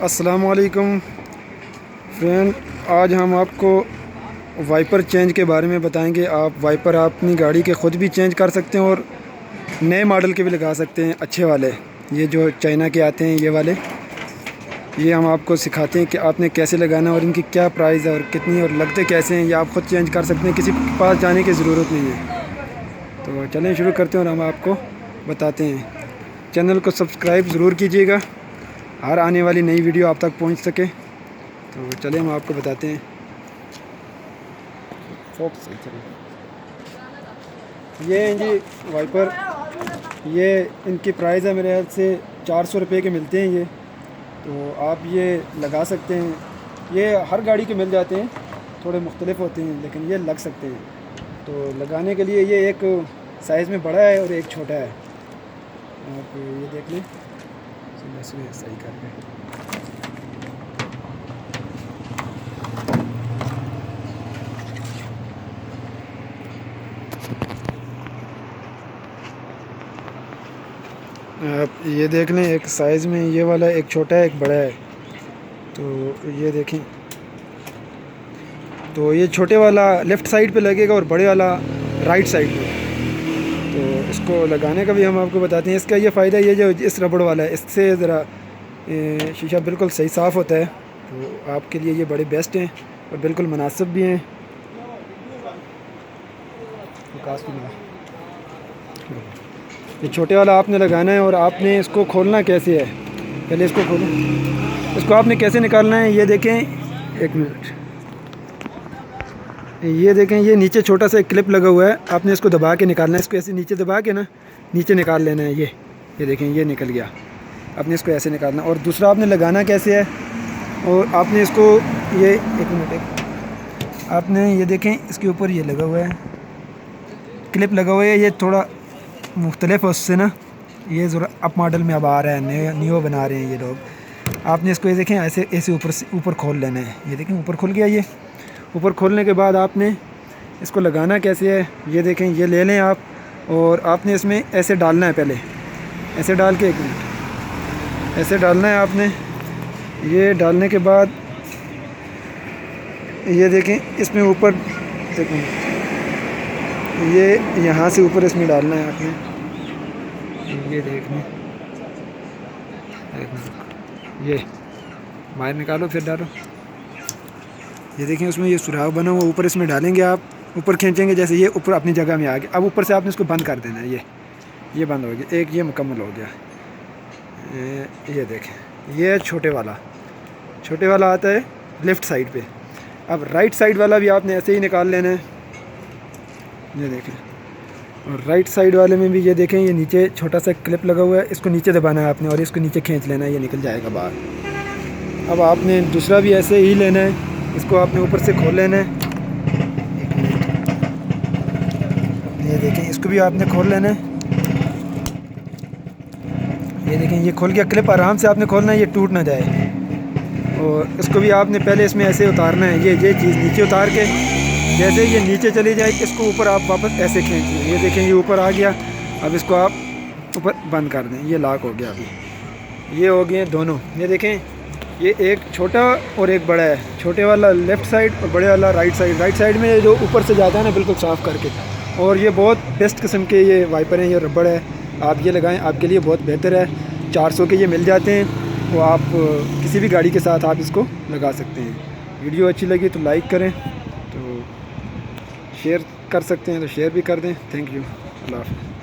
السلام علیکم فرینڈ، آج ہم آپ کو وائپر چینج کے بارے میں بتائیں گے۔ آپ وائپر اپنی گاڑی کے خود بھی چینج کر سکتے ہیں اور نئے ماڈل کے بھی لگا سکتے ہیں، اچھے والے، یہ جو چائنا کے آتے ہیں یہ والے، یہ ہم آپ کو سکھاتے ہیں کہ آپ نے کیسے لگانا ہے اور ان کی کیا پرائز ہے اور کتنی اور لگتے کیسے ہیں۔ یہ آپ خود چینج کر سکتے ہیں، کسی کے پاس جانے کی ضرورت نہیں ہے۔ تو چلیں شروع کرتے ہیں اور ہم آپ کو بتاتے ہیں۔ چینل کو سبسکرائب ضرور کیجیے گا، ہر آنے والی نئی ویڈیو آپ تک پہنچ سکے۔ تو چلیں ہم آپ کو بتاتے ہیں۔ یہ ہیں جی وائپر، یہ ان کی پرائز ہے میرے خیال سے 400 روپے کے ملتے ہیں یہ۔ تو آپ یہ لگا سکتے ہیں، یہ ہر گاڑی کے مل جاتے ہیں، تھوڑے مختلف ہوتے ہیں لیکن یہ لگ سکتے ہیں۔ تو لگانے کے لیے یہ ایک سائز میں بڑا ہے اور ایک چھوٹا ہے، آپ یہ دیکھ لیں، صحیح کر کے آپ یہ دیکھ لیں، ایک سائز میں یہ والا ایک چھوٹا ہے ایک بڑا ہے۔ تو یہ دیکھیں، تو یہ چھوٹے والا لیفٹ سائڈ پہ لگے گا اور بڑے والا رائٹ سائڈ پہ۔ تو اس کو لگانے کا بھی ہم آپ کو بتاتے ہیں۔ اس کا یہ فائدہ یہ جو اس ربڑ والا ہے، اس سے ذرا شیشہ بالکل صحیح صاف ہوتا ہے، تو آپ کے لیے یہ بڑے بیسٹ ہیں اور بالکل مناسب بھی ہیں۔ یہ چھوٹے والا آپ نے لگانا ہے اور آپ نے اس کو کھولنا کیسے ہے، پہلے اس کو کھولیں، اس کو آپ نے کیسے نکالنا ہے یہ دیکھیں۔ ایک منٹ، یہ دیکھیں، یہ نیچے چھوٹا سا ایک کلپ لگا ہوا ہے، آپ نے اس کو دبا کے نکالنا ہے۔ اس کو ایسے نیچے دبا کے نا نیچے نکال لینا ہے۔ یہ دیکھیں، یہ نکل گیا۔ آپ نے اس کو ایسے نکالنا، اور دوسرا آپ نے لگانا کیسے ہے، اور آپ نے اس کو یہ ایک منٹ آپ نے یہ دیکھیں، اس کے اوپر یہ لگا ہوا ہے، کلپ لگا ہوا ہے، یہ تھوڑا مختلف ہے اس سے نا، یہ ذرا اپ ماڈل میں اب آ رہا ہے، نیو بنا رہے ہیں یہ لوگ۔ آپ نے اس کو یہ دیکھیں ایسے اوپر کھول لینا ہے۔ یہ دیکھیں اوپر کھل گیا۔ یہ اوپر کھولنے کے بعد آپ نے اس کو لگانا کیسے ہے، یہ دیکھیں، یہ لے لیں آپ، اور آپ نے اس میں ایسے ڈالنا ہے، پہلے ایسے ڈال کے، ایک منٹ، ایسے ڈالنا ہے آپ نے۔ یہ ڈالنے کے بعد یہ دیکھیں اس میں اوپر، ایک منٹ، یہ یہاں سے اوپر اس میں ڈالنا ہے آپ نے۔ یہ دیکھ لیں، یہ باہر نکالو پھر ڈالو۔ یہ دیکھیں اس میں یہ سوراخ بنا ہوا، اوپر اس میں ڈالیں گے آپ، اوپر کھینچیں گے، جیسے یہ اوپر اپنی جگہ میں آ گیا۔ اب اوپر سے آپ نے اس کو بند کر دینا ہے، یہ بند ہو گیا، ایک یہ مکمل ہو گیا۔ یہ دیکھیں، یہ چھوٹے والا آتا ہے لیفٹ سائڈ پہ۔ اب رائٹ سائڈ والا بھی آپ نے ایسے ہی نکال لینا ہے۔ یہ دیکھیں، اور رائٹ سائڈ والے میں بھی یہ دیکھیں، یہ نیچے چھوٹا سا کلپ لگا ہوا ہے، اس کو نیچے دبانا ہے آپ نے اور اس کو نیچے کھینچ لینا ہے، یہ نکل جائے گا باہر۔ اب آپ نے دوسرا بھی ایسے ہی لینا ہے، اس کو آپ نے اوپر سے کھول لینا ہے۔ یہ دیکھیں، اس کو بھی آپ نے کھول لینا ہے۔ یہ دیکھیں، یہ کھول گیا کلپ، آرام سے آپ نے کھولنا ہے، یہ ٹوٹ نہ جائے۔ اور اس کو بھی آپ نے پہلے اس میں ایسے اتارنا ہے، یہ چیز نیچے اتار کے، جیسے یہ نیچے چلی جائے اس کو اوپر آپ واپس ایسے کھینچ لیں۔ یہ دیکھیں، یہ اوپر آ گیا، اب اس کو آپ اوپر بند کر دیں، یہ لاک ہو گیا۔ ابھی یہ ہو گئے ہیں دونوں۔ یہ دیکھیں، یہ ایک چھوٹا اور ایک بڑا ہے، چھوٹے والا لیفٹ سائڈ اور بڑے والا رائٹ سائڈ۔ رائٹ سائڈ میں جو اوپر سے جاتا ہے نا بالکل صاف کر کے، اور یہ بہت بیسٹ قسم کے یہ وائپر ہیں، یہ ربڑ ہے، آپ یہ لگائیں، آپ کے لیے بہت بہتر ہے۔ 400 کے یہ مل جاتے ہیں، وہ آپ کسی بھی گاڑی کے ساتھ آپ اس کو لگا سکتے ہیں۔ ویڈیو اچھی لگی تو لائک کریں، تو شیئر کر سکتے ہیں تو شیئر بھی کر دیں۔ تھینک یو، اللہ حافظ۔